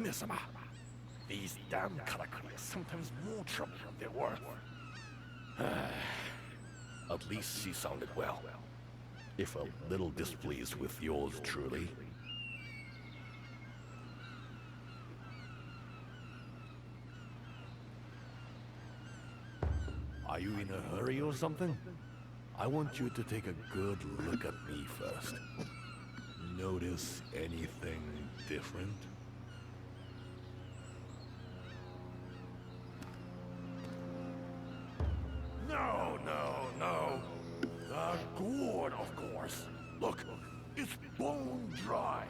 Hide-sama. These damn karakuri are sometimes more trouble than they're worth. At least she sounded well. If a little displeased with yours truly. Are you in a hurry or something? I want you to take a good look at me first. Notice anything different? No. The gourd, of course. Look, it's bone dry.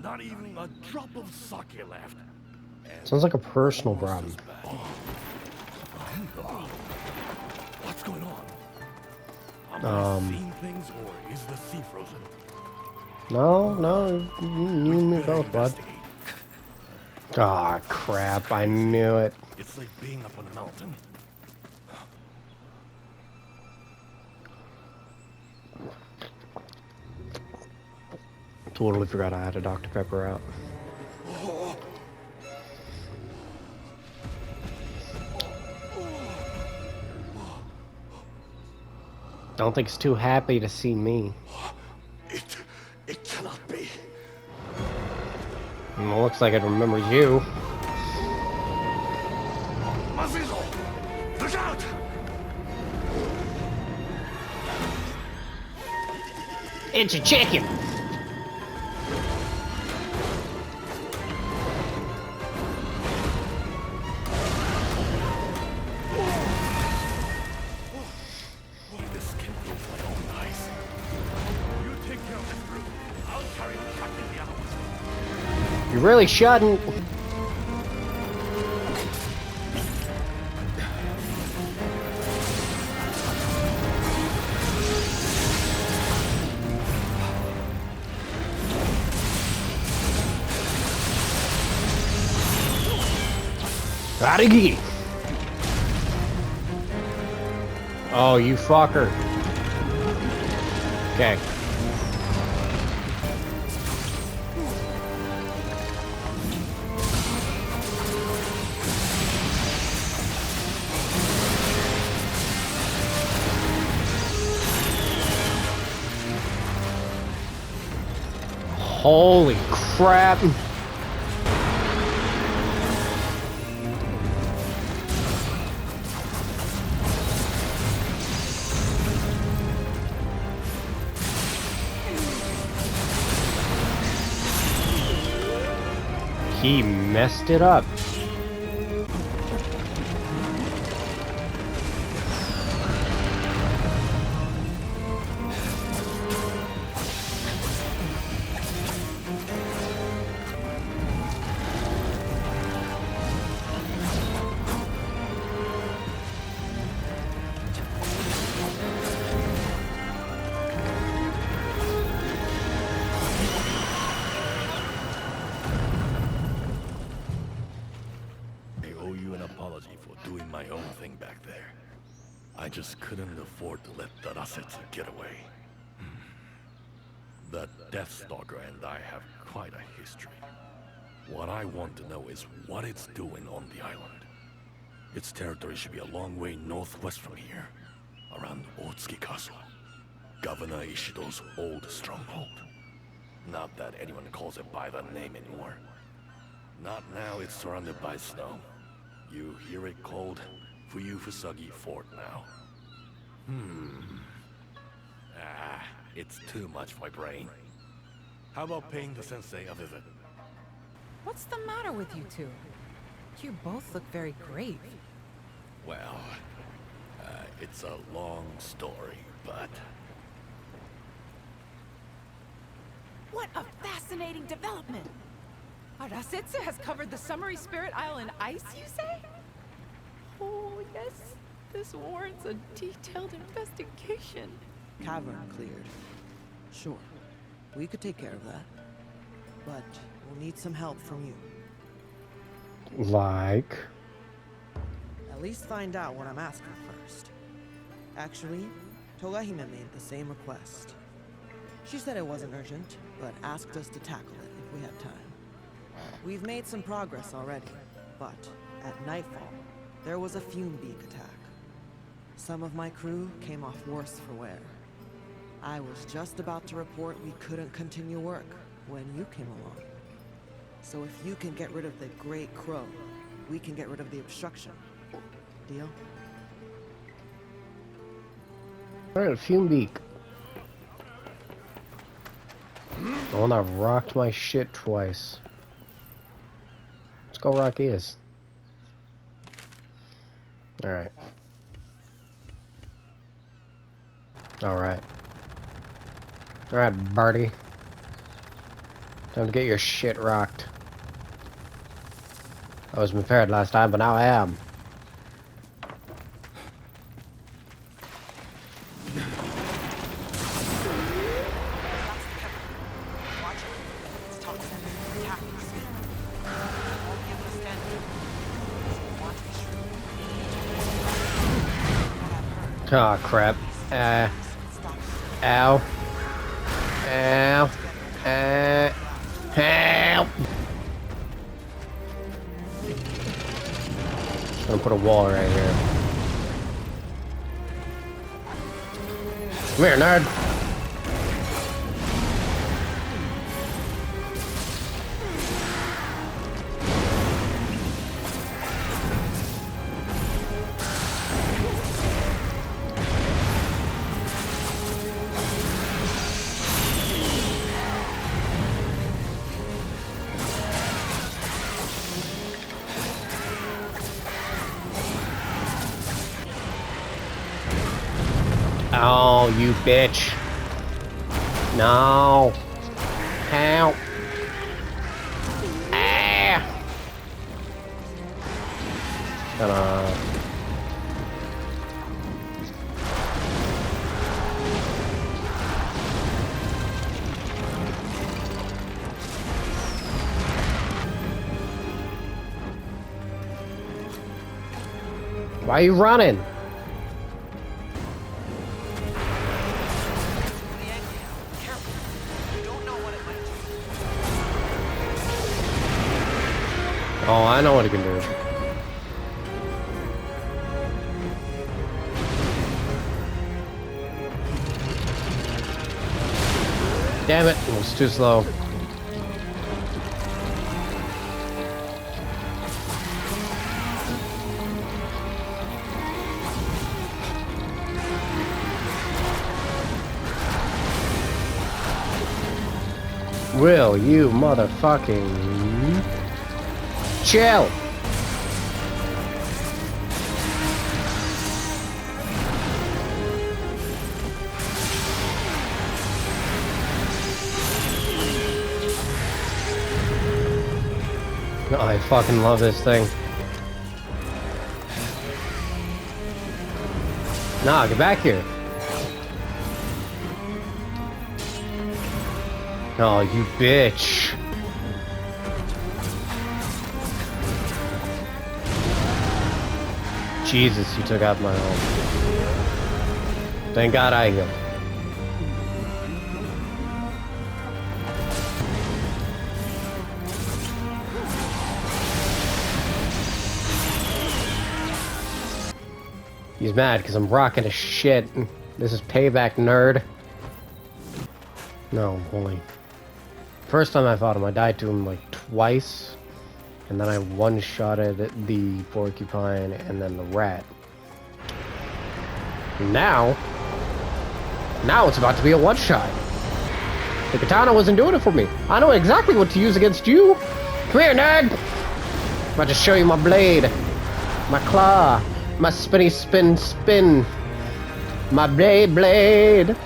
Not even a drop of sake left. And sounds like a personal problem. What's going on? Am I seeing things, or is the sea frozen? No, you and me both, bud. Ah, crap, I knew it. It's like being up on a mountain. Totally forgot I had a Dr. Pepper out. Don't think it's too happy to see me. It cannot be. Well, looks like it remembers you. Mazizo! Look out! It's a chicken! This can go my own eyes. You take care of this group. I'll carry on tracking the other ones. You really shouldn't. Arigi! Oh, you fucker. Okay. Holy crap. He messed it up. I just couldn't afford to let the Rasetsu get away. The Deathstalker and I have quite a history. What I want to know is what it's doing on the island. Its territory should be a long way northwest from here, around Otsuki Castle, Governor Ishido's old stronghold. Not that anyone calls it by that name anymore. Not now it's surrounded by snow. You hear it called Fuyufusagi Fort now. It's too much for my brain. How about paying the sensei a visit? What's the matter with you two? You both look very grave. Well, it's a long story, but... What a fascinating development! Arasetsu has covered the Summery Spirit Isle in ice, you say? Oh, yes. This warrants a detailed investigation. Cavern cleared. Sure, we could take care of that. But we'll need some help from you. Like? At least find out what I'm asking first. Actually, Togahime made the same request. She said it wasn't urgent, but asked us to tackle it if we had time. We've made some progress already, but at nightfall, there was a Fumebeak attack. Some of my crew came off worse for wear. I was just about to report we couldn't continue work when you came along. So if you can get rid of the Great Crow, we can get rid of the obstruction. Deal? Alright, Fumebeak. The one that rocked my shit twice. Let's go rock his. Alright. Alright. Alright, Barty. Time to get your shit rocked. I wasn't prepared last time, but now I am. Oh crap. Ow. Ow. Help! I'm gonna put a wall right here. Come here, nerd! Oh, you bitch. No. Help. Ah. Shut up. Why are you running? Oh, I know what he can do. Damn it, it was too slow. Will you motherfucking chill? Oh, I fucking love this thing. Nah, get back here. Oh, you bitch. Jesus, you took out my home. Thank God I healed. He's mad because I'm rocking his shit. This is payback, nerd. No, only. First time I fought him, I died to him like twice. And then I one-shotted the porcupine and then the rat. Now it's about to be a one-shot. The katana wasn't doing it for me. I know exactly what to use against you. Come here, nerd. I'm about to show you my blade. My claw. My spinny spin. My blade.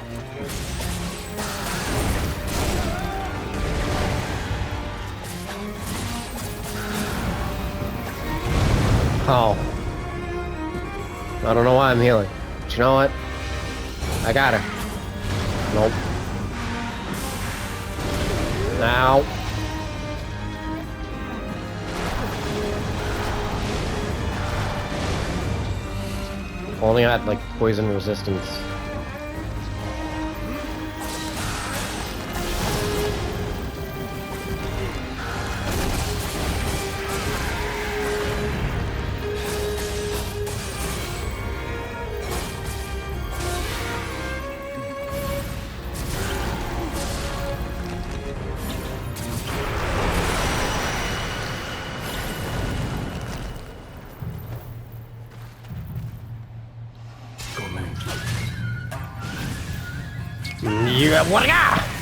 Oh. I don't know why I'm healing. But you know what? I got her. Nope. Now. Only had like poison resistance. You have one guy!